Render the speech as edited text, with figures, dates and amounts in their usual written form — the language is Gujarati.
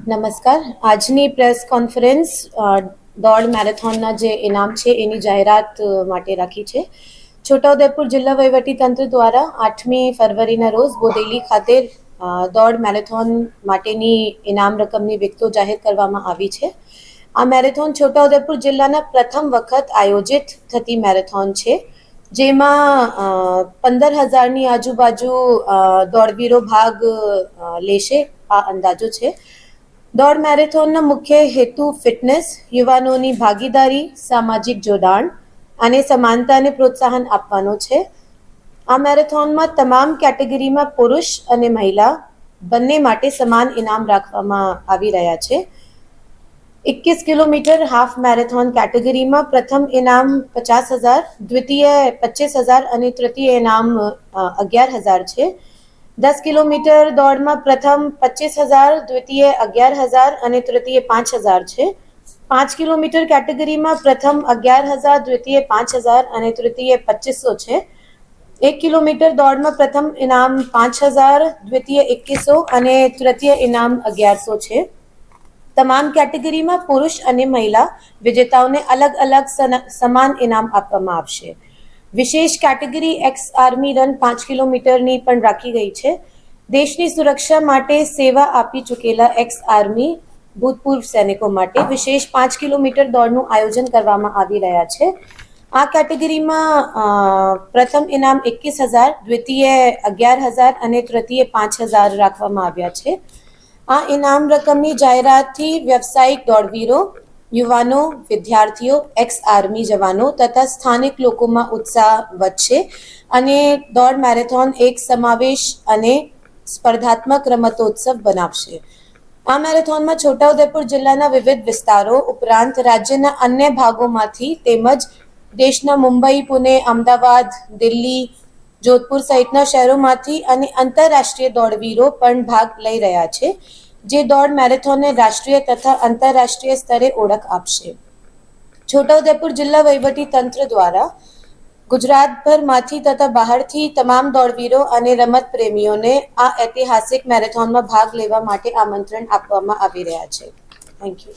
નમસ્કાર. આજની પ્રેસ કોન્ફરન્સ દોડ મેરેથોનના જે ઇનામ છે એની જાહેરાત માટે રાખી છે. છોટાઉદેપુર જિલ્લા વહીવટીતંત્ર દ્વારા 8મી ફરવરીના રોજ બોડેલી ખાતે દોડ મેરેથોન માટેની ઇનામ રકમની વિગતો જાહેર કરવામાં આવી છે. આ મેરેથોન છોટાઉદેપુર જિલ્લાના પ્રથમ વખત આયોજિત થતી મેરેથોન છે, જેમાં 15,000ની આજુબાજુ દોડવીરો ભાગ લેશે આ અંદાજો છે. દોડ મેરેથોનનો મુખ્ય હેતુ ફિટનેસ, યુવાનોની ભાગીદારી, સામાજિક જોડાણ અને સમાનતાને પ્રોત્સાહન આપવાનો છે. આ મેરેથોનમાં તમામ કેટેગરીમાં પુરુષ અને મહિલા બંને માટે સમાન ઇનામ રાખવામાં આવી રહ્યા છે. 21 કિલોમીટર હાફ મેરેથોન કેટેગરીમાં પ્રથમ ઇનામ 50,000, દ્વિતીય 25,000 અને તૃતીય ઇનામ 11,000 છે. 10 કિલોમીટર દોડમાં પ્રથમ 25,000, દ્વિતીય 11,000 અને તૃતીય 5,000 છે. 5 કિલોમીટર કેટેગરીમાં પ્રથમ 11,000, દ્વિતીય 5,000 અને તૃતીય 2,500 છે. 1 કિલોમીટર દોડમાં પ્રથમ ઇનામ 5,000, દ્વિતીય 2,100 અને તૃતીય ઇનામ 1,100 છે. તમામ કેટેગરીમાં પુરુષ અને મહિલા વિજેતાઓને અલગ અલગ સમાન ઇનામ આપવામાં આવશે. વિશેષ કેટેગરી એક્સ આર્મી રન 5 કિલોમીટરની પણ રાખી ગઈ છે. દેશની સુરક્ષા માટે સેવા આપી ચૂકેલા એક્સ આર્મી ભૂતપૂર્વ સૈનિકો માટે વિશેષ 5 કિલોમીટર દોડનું આયોજન કરવામાં આવી રહ્યા છે. આ કેટેગરીમાં પ્રથમ ઇનામ 21,000, દ્વિતીય 11,000 અને તૃતીય 5,000 રાખવામાં આવ્યા છે. આ ઇનામ રકમની જાહેરાતથી વ્યવસાયિક દોડવીરો, યુવાનો, વિદ્યાર્થીઓ, એક્સ આર્મી જવાનો તથા સ્થાનિક લોકોમાં ઉત્સાહ વધશે અને દોડ મેરેથોન એક સમાવેશ અને સ્પર્ધાત્મક રમતોત્સવ બનાવશે. આ મેરેથોનમાં છોટાઉદેપુર જિલ્લાના વિવિધ વિસ્તારો ઉપરાંત રાજ્યના અન્ય ભાગોમાંથી તેમજ દેશના મુંબઈ, પુણે, અમદાવાદ, દિલ્હી, જોધપુર સહિતના શહેરોમાંથી અને આંતરરાષ્ટ્રીય દોડવીરો પણ ભાગ લઈ રહ્યા છે, જે દોડ મેરેથોનને રાષ્ટ્રીય તથા આંતરરાષ્ટ્રીય સ્તરે ઓળખ આપશે. છોટાઉદેપુર જિલ્લા વહીવટી તંત્ર દ્વારા ગુજરાતભરમાંથી તથા બહારથી તમામ દોડવીરો અને રમત પ્રેમીઓને આ ઐતિહાસિક મેરેથોનમાં ભાગ લેવા માટે આમંત્રણ આપવામાં આવી રહ્યા છે. Thank you.